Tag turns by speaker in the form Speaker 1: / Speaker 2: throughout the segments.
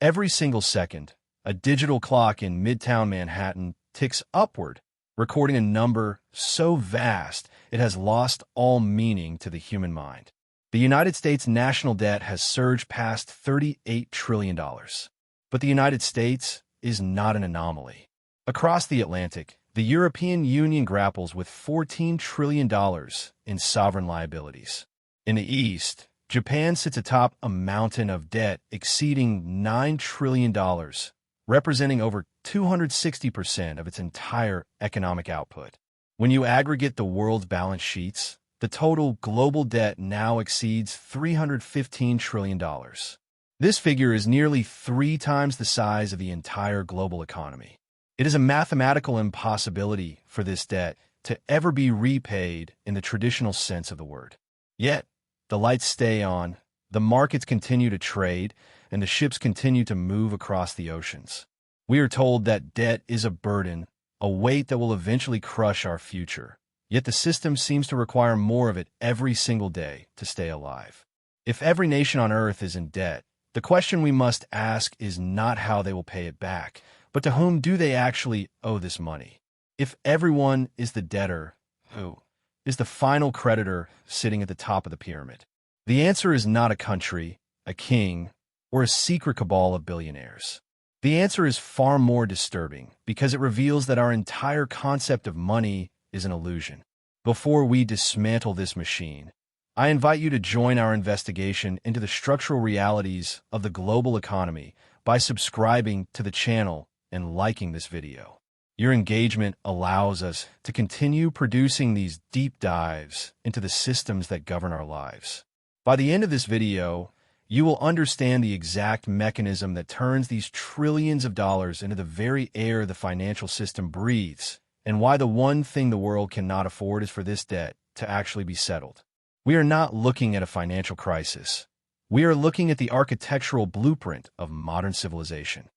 Speaker 1: Every single second, a digital clock in Midtown Manhattan ticks upward, recording a number so vast it has lost all meaning to the human mind. The United States national debt has surged past $38 trillion. But the United States is not an anomaly. Across the Atlantic, the European Union grapples with $14 trillion in sovereign liabilities. In the East, Japan sits atop a mountain of debt exceeding $9 trillion, representing over 260% of its entire economic output. When you aggregate the world's balance sheets, the total global debt now exceeds $315 trillion. This figure is nearly 3 times the size of the entire global economy. It is a mathematical impossibility for this debt to ever be repaid in the traditional sense of the word. Yet, the lights stay on, the markets continue to trade, and the ships continue to move across the oceans. We are told that debt is a burden, a weight that will eventually crush our future. Yet the system seems to require more of it every single day to stay alive. If every nation on Earth is in debt, the question we must ask is not how they will pay it back, but to whom do they actually owe this money? If everyone is the debtor, who is the final creditor sitting at the top of the pyramid? The answer is not a country, a king, or a secret cabal of billionaires. The answer is far more disturbing because it reveals that our entire concept of money is an illusion. Before we dismantle this machine, I invite you to join our investigation into the structural realities of the global economy by subscribing to the channel and liking this video. Your engagement allows us to continue producing these deep dives into the systems that govern our lives. By the end of this video, you will understand the exact mechanism that turns these trillions of dollars into the very air the financial system breathes, and why the one thing the world cannot afford is for this debt to actually be settled. We are not looking at a financial crisis. We are looking at the architectural blueprint of modern civilization.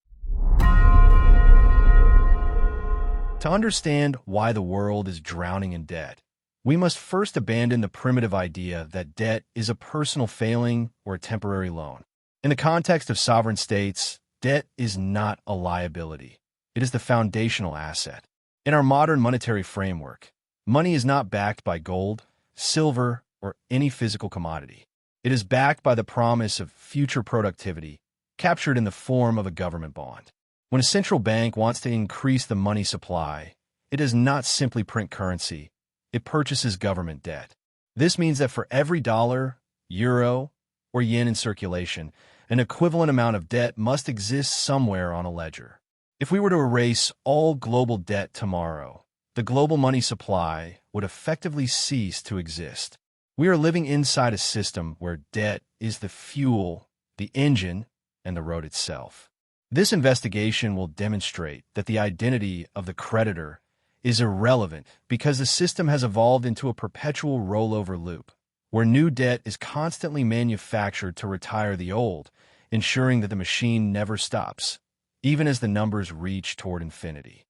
Speaker 1: To understand why the world is drowning in debt, we must first abandon the primitive idea that debt is a personal failing or a temporary loan. In the context of sovereign states, debt is not a liability. It is the foundational asset. In our modern monetary framework, money is not backed by gold, silver, or any physical commodity. It is backed by the promise of future productivity, captured in the form of a government bond. When a central bank wants to increase the money supply, it does not simply print currency, it purchases government debt. This means that for every dollar, euro, or yen in circulation, an equivalent amount of debt must exist somewhere on a ledger. If we were to erase all global debt tomorrow, the global money supply would effectively cease to exist. We are living inside a system where debt is the fuel, the engine, and the road itself. This investigation will demonstrate that the identity of the creditor is irrelevant because the system has evolved into a perpetual rollover loop, where new debt is constantly manufactured to retire the old, ensuring that the machine never stops, even as the numbers reach toward infinity.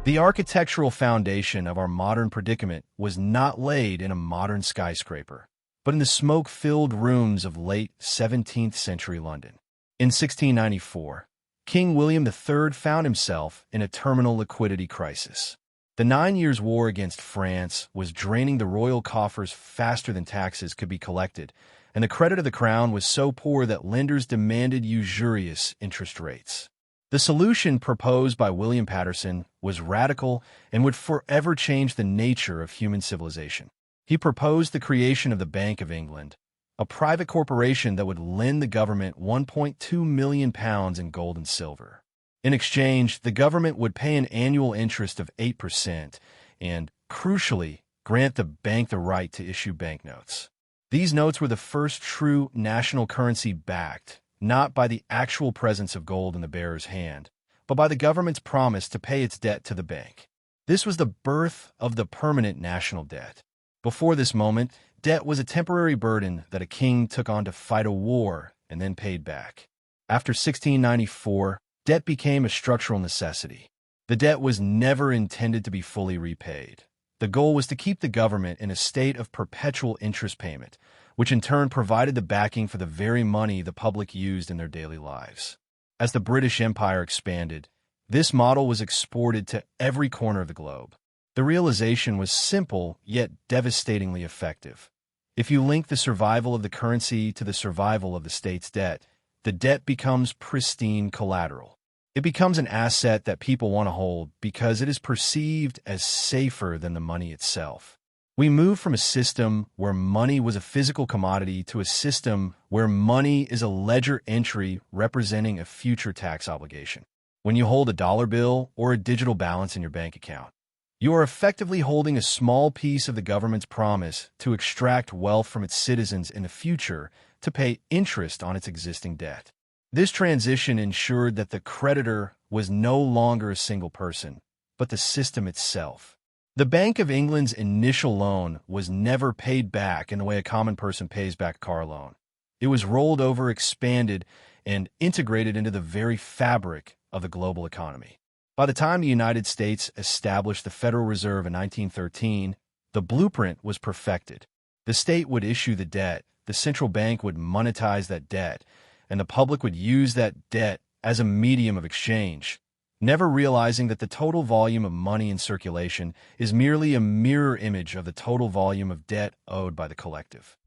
Speaker 1: The architectural foundation of our modern predicament was not laid in a modern skyscraper, but in the smoke-filled rooms of late 17th century London. In 1694, King William III found himself in a terminal liquidity crisis. The 9 Years' War against France was draining the royal coffers faster than taxes could be collected, and the credit of the crown was so poor that lenders demanded usurious interest rates. The solution proposed by William Paterson was radical and would forever change the nature of human civilization. He proposed the creation of the Bank of England, a private corporation that would lend the government £1.2 million in gold and silver. In exchange, the government would pay an annual interest of 8% and, crucially, grant the bank the right to issue banknotes. These notes were the first true national currency backed, not by the actual presence of gold in the bearer's hand, but by the government's promise to pay its debt to the bank. This was the birth of the permanent national debt. Before this moment, debt was a temporary burden that a king took on to fight a war and then paid back. After 1694, debt became a structural necessity. The debt was never intended to be fully repaid. The goal was to keep the government in a state of perpetual interest payment, which in turn provided the backing for the very money the public used in their daily lives. As the British Empire expanded, this model was exported to every corner of the globe. The realization was simple, yet devastatingly effective. If you link the survival of the currency to the survival of the state's debt, the debt becomes pristine collateral. It becomes an asset that people want to hold because it is perceived as safer than the money itself. We move from a system where money was a physical commodity to a system where money is a ledger entry representing a future tax obligation. When you hold a dollar bill or a digital balance in your bank account, you are effectively holding a small piece of the government's promise to extract wealth from its citizens in the future to pay interest on its existing debt. This transition ensured that the creditor was no longer a single person, but the system itself. The Bank of England's initial loan was never paid back in the way a common person pays back a car loan. It was rolled over, expanded, and integrated into the very fabric of the global economy. By the time the United States established the Federal Reserve in 1913, the blueprint was perfected. The state would issue the debt, the central bank would monetize that debt, and the public would use that debt as a medium of exchange, never realizing that the total volume of money in circulation is merely a mirror image of the total volume of debt owed by the collective.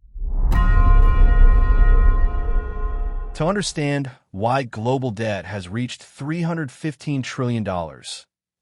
Speaker 1: To understand why global debt has reached $315 trillion,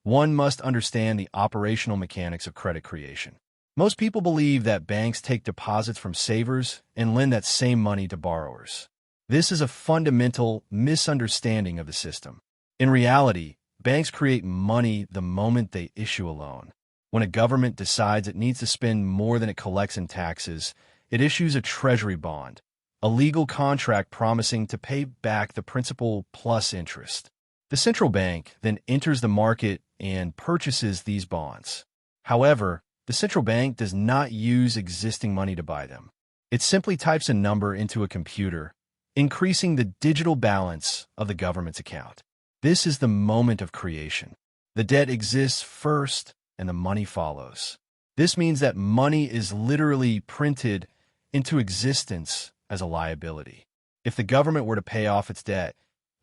Speaker 1: one must understand the operational mechanics of credit creation. Most people believe that banks take deposits from savers and lend that same money to borrowers. This is a fundamental misunderstanding of the system. In reality, banks create money the moment they issue a loan. When a government decides it needs to spend more than it collects in taxes, it issues a treasury bond, a legal contract promising to pay back the principal plus interest. The central bank then enters the market and purchases these bonds. However, the central bank does not use existing money to buy them. It simply types a number into a computer, increasing the digital balance of the government's account. This is the moment of creation. The debt exists first, and the money follows. This means that money is literally printed into existence as a liability. If the government were to pay off its debt,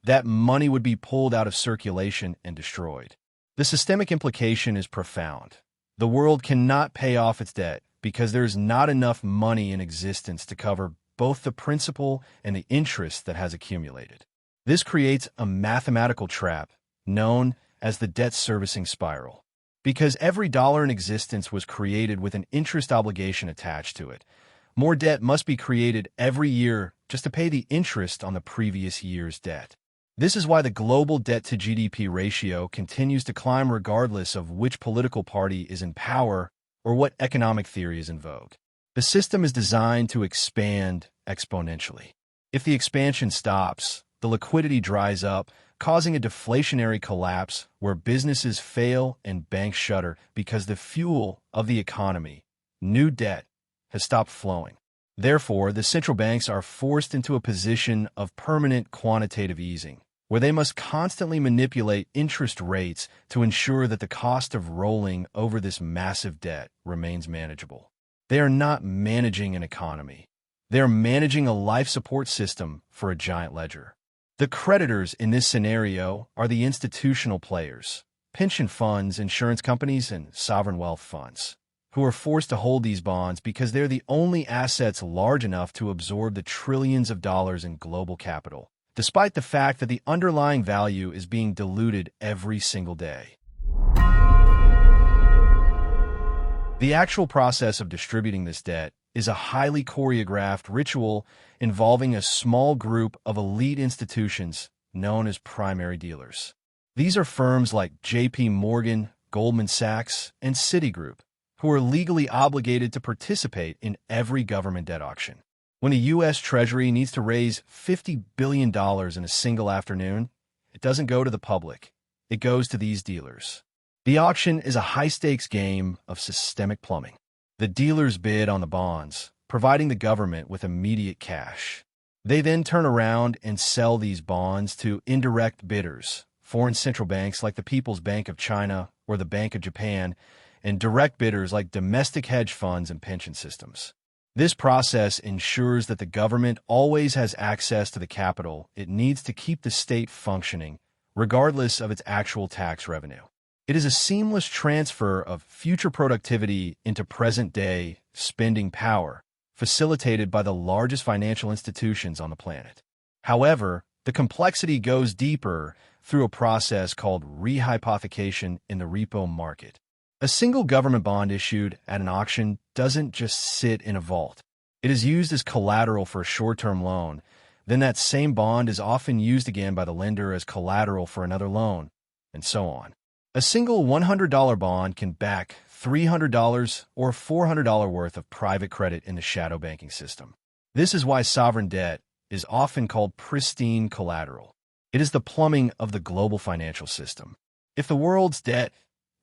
Speaker 1: that money would be pulled out of circulation and destroyed. The systemic implication is profound. The world cannot pay off its debt because there is not enough money in existence to cover both the principal and the interest that has accumulated. This creates a mathematical trap known as the debt servicing spiral. Because every dollar in existence was created with an interest obligation attached to it, more debt must be created every year just to pay the interest on the previous year's debt. This is why the global debt-to-GDP ratio continues to climb regardless of which political party is in power or what economic theory is in vogue. The system is designed to expand exponentially. If the expansion stops, the liquidity dries up, causing a deflationary collapse where businesses fail and banks shutter because the fuel of the economy, new debt, has stopped flowing. Therefore, the central banks are forced into a position of permanent quantitative easing, where they must constantly manipulate interest rates to ensure that the cost of rolling over this massive debt remains manageable. They are not managing an economy. They are managing a life support system for a giant ledger. The creditors in this scenario are the institutional players, pension funds, insurance companies, and sovereign wealth funds, who are forced to hold these bonds because they're the only assets large enough to absorb the trillions of dollars in global capital, despite the fact that the underlying value is being diluted every single day. The actual process of distributing this debt is a highly choreographed ritual involving a small group of elite institutions known as primary dealers. These are firms like J.P. Morgan, Goldman Sachs, and Citigroup, who are legally obligated to participate in every government debt auction. When the U.S. Treasury needs to raise $50 billion in a single afternoon, it doesn't go to the public. It goes to these dealers. The auction is a high-stakes game of systemic plumbing. The dealers bid on the bonds, providing the government with immediate cash. They then turn around and sell these bonds to indirect bidders, foreign central banks like the People's Bank of China or the Bank of Japan, and direct bidders like domestic hedge funds and pension systems. This process ensures that the government always has access to the capital it needs to keep the state functioning, regardless of its actual tax revenue. It is a seamless transfer of future productivity into present-day spending power, facilitated by the largest financial institutions on the planet. However, the complexity goes deeper through a process called rehypothecation in the repo market. A single government bond issued at an auction doesn't just sit in a vault. It is used as collateral for a short-term loan. Then that same bond is often used again by the lender as collateral for another loan, and so on. A single $100 bond can back $300 or $400 worth of private credit in the shadow banking system. This is why sovereign debt is often called pristine collateral. It is the plumbing of the global financial system. If the world's debt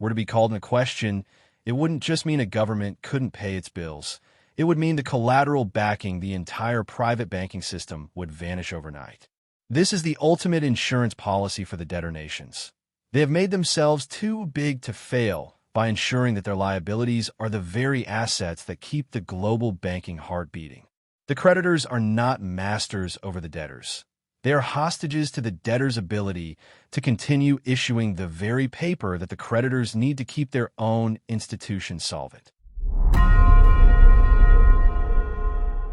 Speaker 1: were to be called into question, it wouldn't just mean a government couldn't pay its bills. It would mean the collateral backing the entire private banking system would vanish overnight. This is the ultimate insurance policy for the debtor nations. They have made themselves too big to fail by ensuring that their liabilities are the very assets that keep the global banking heart beating. The creditors are not masters over the debtors. They are hostages to the debtor's ability to continue issuing the very paper that the creditors need to keep their own institution solvent.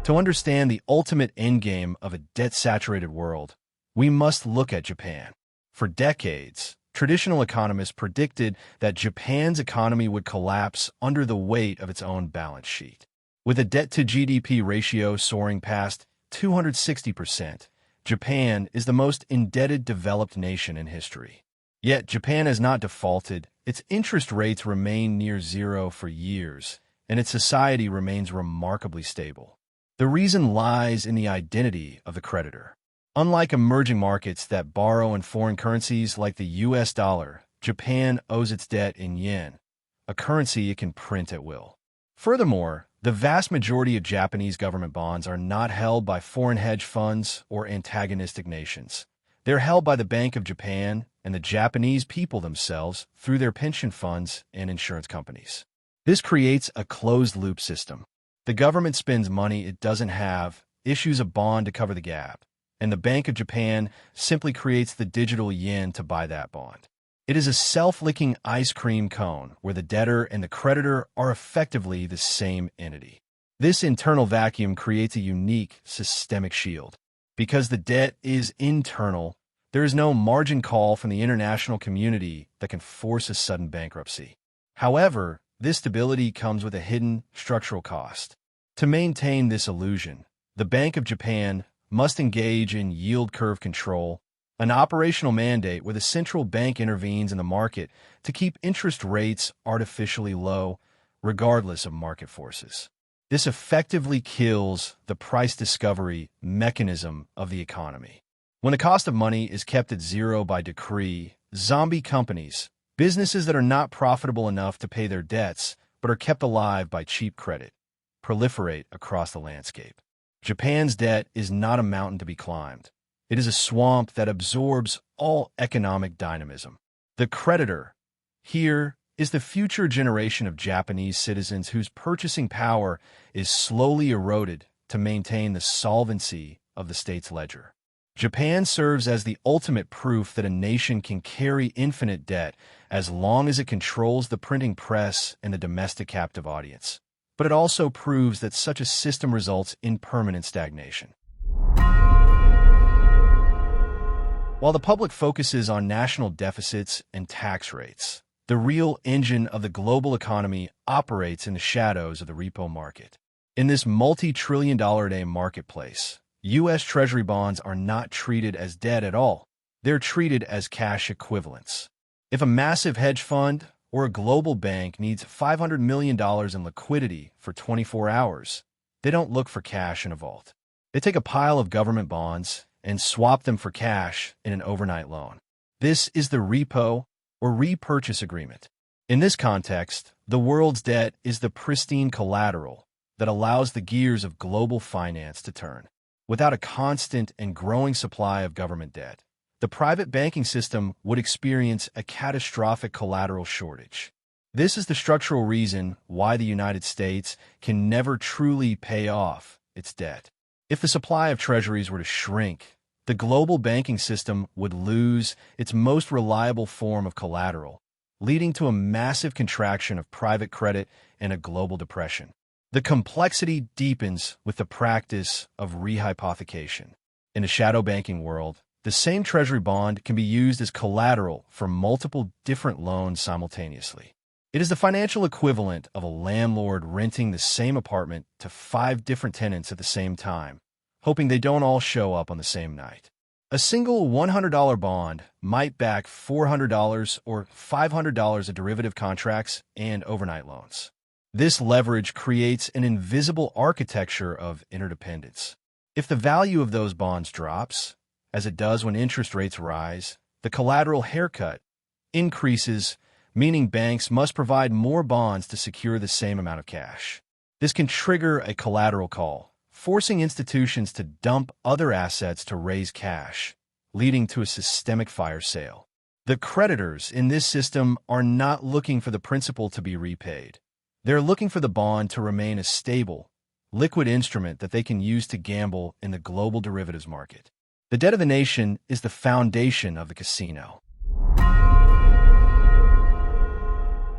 Speaker 1: To understand the ultimate endgame of a debt-saturated world, we must look at Japan. For decades, traditional economists predicted that Japan's economy would collapse under the weight of its own balance sheet. With a debt-to-GDP ratio soaring past 260%, Japan is the most indebted developed nation in history. Yet Japan has not defaulted, its interest rates remain near zero for years, and its society remains remarkably stable. The reason lies in the identity of the creditor. Unlike emerging markets that borrow in foreign currencies like the US dollar, Japan owes its debt in yen, a currency it can print at will. Furthermore, the vast majority of Japanese government bonds are not held by foreign hedge funds or antagonistic nations. They're held by the Bank of Japan and the Japanese people themselves through their pension funds and insurance companies. This creates a closed-loop system. The government spends money it doesn't have, issues a bond to cover the gap, and the Bank of Japan simply creates the digital yen to buy that bond. It is a self-licking ice cream cone where the debtor and the creditor are effectively the same entity. This internal vacuum creates a unique systemic shield. Because the debt is internal, there is no margin call from the international community that can force a sudden bankruptcy. However, this stability comes with a hidden structural cost. To maintain this illusion, the Bank of Japan must engage in yield curve control, an operational mandate where the central bank intervenes in the market to keep interest rates artificially low, regardless of market forces. This effectively kills the price discovery mechanism of the economy. When the cost of money is kept at zero by decree, zombie companies, businesses that are not profitable enough to pay their debts but are kept alive by cheap credit, proliferate across the landscape. Japan's debt is not a mountain to be climbed. It is a swamp that absorbs all economic dynamism. The creditor here is the future generation of Japanese citizens whose purchasing power is slowly eroded to maintain the solvency of the state's ledger. Japan serves as the ultimate proof that a nation can carry infinite debt as long as it controls the printing press and the domestic captive audience. But it also proves that such a system results in permanent stagnation. While the public focuses on national deficits and tax rates, the real engine of the global economy operates in the shadows of the repo market. In this multi-trillion-dollar-a-day marketplace, U.S. Treasury bonds are not treated as debt at all. They're treated as cash equivalents. If a massive hedge fund or a global bank needs $500 million in liquidity for 24 hours, they don't look for cash in a vault. They take a pile of government bonds and swap them for cash in an overnight loan. This is the repo or repurchase agreement. In this context, the world's debt is the pristine collateral that allows the gears of global finance to turn. Without a constant and growing supply of government debt, the private banking system would experience a catastrophic collateral shortage. This is the structural reason why the United States can never truly pay off its debt. If the supply of treasuries were to shrink, the global banking system would lose its most reliable form of collateral, leading to a massive contraction of private credit and a global depression. The complexity deepens with the practice of rehypothecation. In a shadow banking world, the same treasury bond can be used as collateral for multiple different loans simultaneously. It is the financial equivalent of a landlord renting the same apartment to 5 different tenants at the same time, hoping they don't all show up on the same night. A single $100 bond might back $400 or $500 of derivative contracts and overnight loans. This leverage creates an invisible architecture of interdependence. If the value of those bonds drops, as it does when interest rates rise, the collateral haircut increases, meaning banks must provide more bonds to secure the same amount of cash. This can trigger a collateral call, forcing institutions to dump other assets to raise cash, leading to a systemic fire sale. The creditors in this system are not looking for the principal to be repaid. They're looking for the bond to remain a stable, liquid instrument that they can use to gamble in the global derivatives market. The debt of the nation is the foundation of the casino.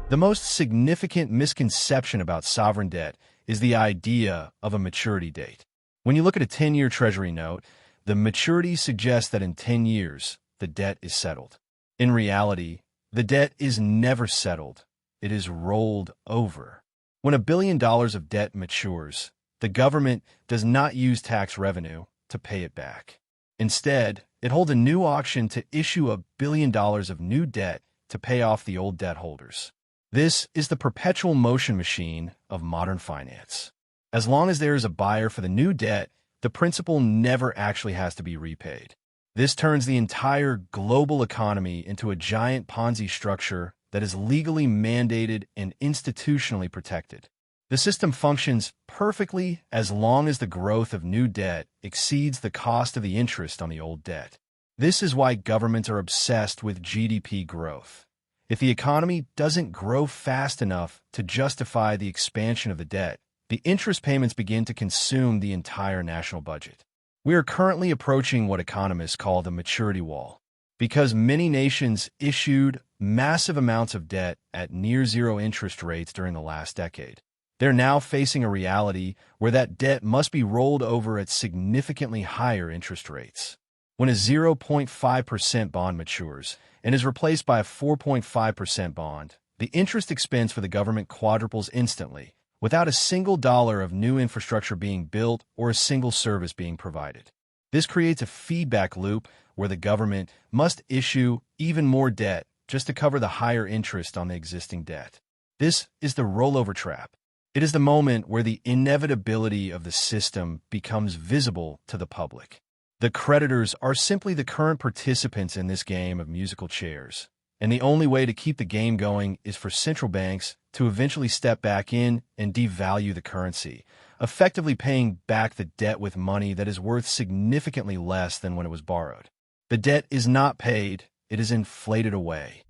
Speaker 1: The most significant misconception about sovereign debt is the idea of a maturity date. When you look at a 10-year Treasury note, the maturity suggests that in 10 years, the debt is settled. In reality, the debt is never settled. It is rolled over. When $1 billion of debt matures, the government does not use tax revenue to pay it back. Instead, it holds a new auction to issue $1 billion of new debt to pay off the old debt holders. This is the perpetual motion machine of modern finance. As long as there is a buyer for the new debt, the principal never actually has to be repaid. This turns the entire global economy into a giant Ponzi structure that is legally mandated and institutionally protected. The system functions perfectly as long as the growth of new debt exceeds the cost of the interest on the old debt. This is why governments are obsessed with GDP growth. If the economy doesn't grow fast enough to justify the expansion of the debt, the interest payments begin to consume the entire national budget. We are currently approaching what economists call the maturity wall. Because many nations issued massive amounts of debt at near-zero interest rates during the last decade, they're now facing a reality where that debt must be rolled over at significantly higher interest rates. When a 0.5% bond matures and is replaced by a 4.5% bond, the interest expense for the government quadruples instantly, without a single dollar of new infrastructure being built or a single service being provided. This creates a feedback loop where the government must issue even more debt just to cover the higher interest on the existing debt. This is the rollover trap. It is the moment where the inevitability of the system becomes visible to the public. The creditors are simply the current participants in this game of musical chairs, and the only way to keep the game going is for central banks to eventually step back in and devalue the currency, effectively paying back the debt with money that is worth significantly less than when it was borrowed. The debt is not paid, it is inflated away.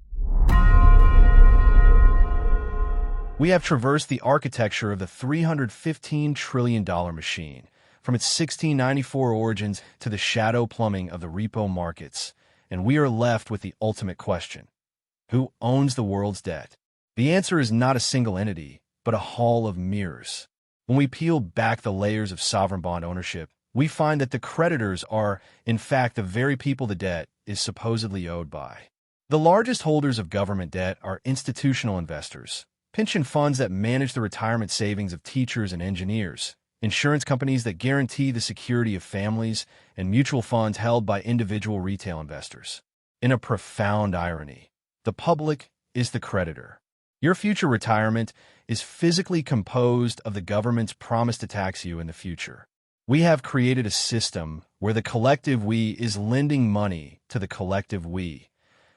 Speaker 1: We have traversed the architecture of the $315 trillion machine, from its 1694 origins to the shadow plumbing of the repo markets, and we are left with the ultimate question. Who owns the world's debt? The answer is not a single entity, but a hall of mirrors. When we peel back the layers of sovereign bond ownership, we find that the creditors are, in fact, the very people the debt is supposedly owed by. The largest holders of government debt are institutional investors, pension funds that manage the retirement savings of teachers and engineers, insurance companies that guarantee the security of families, and mutual funds held by individual retail investors. In a profound irony, the public is the creditor. Your future retirement is physically composed of the government's promise to tax you in the future. We have created a system where the collective we is lending money to the collective we,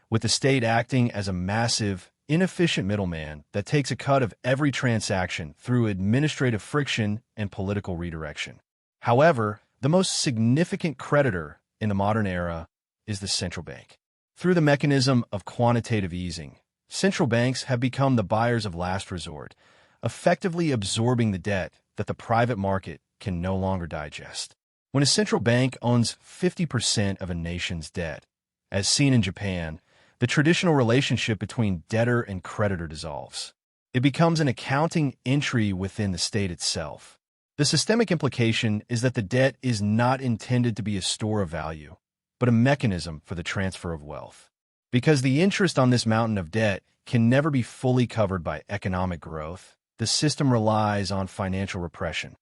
Speaker 1: with the state acting as a massive, inefficient middleman that takes a cut of every transaction through administrative friction and political redirection. However, the most significant creditor in the modern era is the central bank. Through the mechanism of quantitative easing, central banks have become the buyers of last resort, effectively absorbing the debt that the private market can no longer digest. When a central bank owns 50% of a nation's debt, as seen in Japan, the traditional relationship between debtor and creditor dissolves. It becomes an accounting entry within the state itself. The systemic implication is that the debt is not intended to be a store of value, but a mechanism for the transfer of wealth. Because the interest on this mountain of debt can never be fully covered by economic growth, the system relies on financial repression.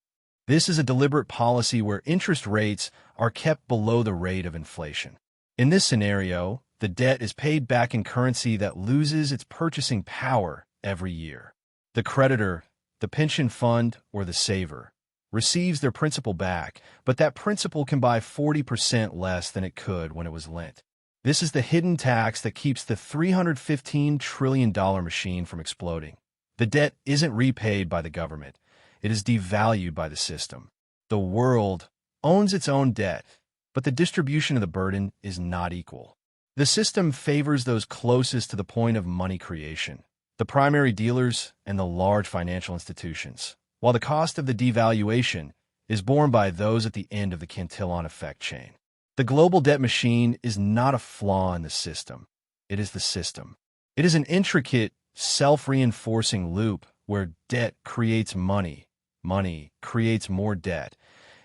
Speaker 1: This is a deliberate policy where interest rates are kept below the rate of inflation. In this scenario, the debt is paid back in currency that loses its purchasing power every year. The creditor, the pension fund, or the saver, receives their principal back, but that principal can buy 40% less than it could when it was lent. This is the hidden tax that keeps the $315 trillion machine from exploding. The debt isn't repaid by the government. It is devalued by the system. The world owns its own debt, but the distribution of the burden is not equal. The system favors those closest to the point of money creation, the primary dealers and the large financial institutions, while the cost of the devaluation is borne by those at the end of the Cantillon effect chain. The global debt machine is not a flaw in the system. It is the system. It is an intricate, self-reinforcing loop where debt creates money, money creates more debt,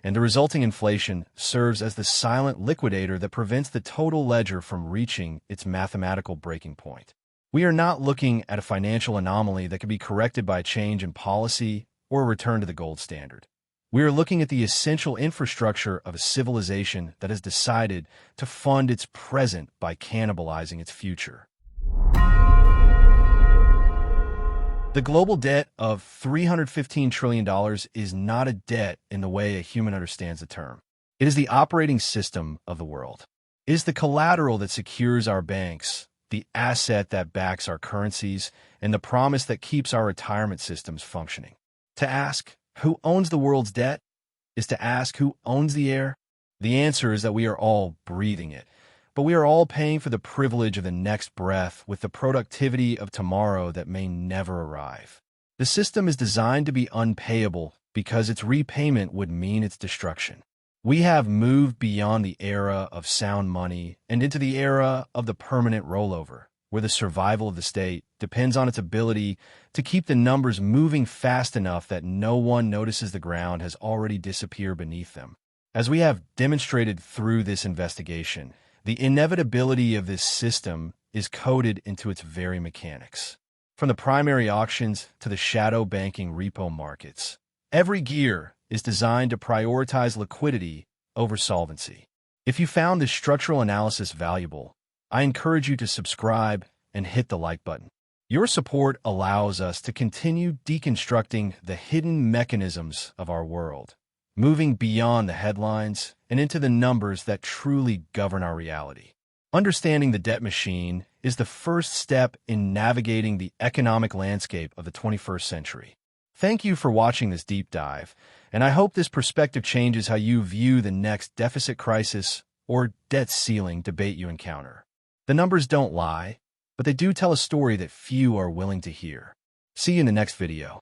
Speaker 1: and the resulting inflation serves as the silent liquidator that prevents the total ledger from reaching its mathematical breaking point. We are not looking at a financial anomaly that can be corrected by a change in policy or a return to the gold standard. We are looking at the essential infrastructure of a civilization that has decided to fund its present by cannibalizing its future. The global debt of $315 trillion is not a debt in the way a human understands the term. It is the operating system of the world. It is the collateral that secures our banks, the asset that backs our currencies, and the promise that keeps our retirement systems functioning. To ask, who owns the world's debt, is to ask who owns the air. The answer is that we are all breathing it, but we are all paying for the privilege of the next breath with the productivity of tomorrow that may never arrive. The system is designed to be unpayable because its repayment would mean its destruction. We have moved beyond the era of sound money and into the era of the permanent rollover, where the survival of the state depends on its ability to keep the numbers moving fast enough that no one notices the ground has already disappeared beneath them. As we have demonstrated through this investigation, the inevitability of this system is coded into its very mechanics. From the primary auctions to the shadow banking repo markets, every gear is designed to prioritize liquidity over solvency. If you found this structural analysis valuable, I encourage you to subscribe and hit the like button. Your support allows us to continue deconstructing the hidden mechanisms of our world, moving beyond the headlines and into the numbers that truly govern our reality. Understanding the debt machine is the first step in navigating the economic landscape of the 21st century. Thank you for watching this deep dive, and I hope this perspective changes how you view the next deficit crisis or debt ceiling debate you encounter. The numbers don't lie, but they do tell a story that few are willing to hear. See you in the next video.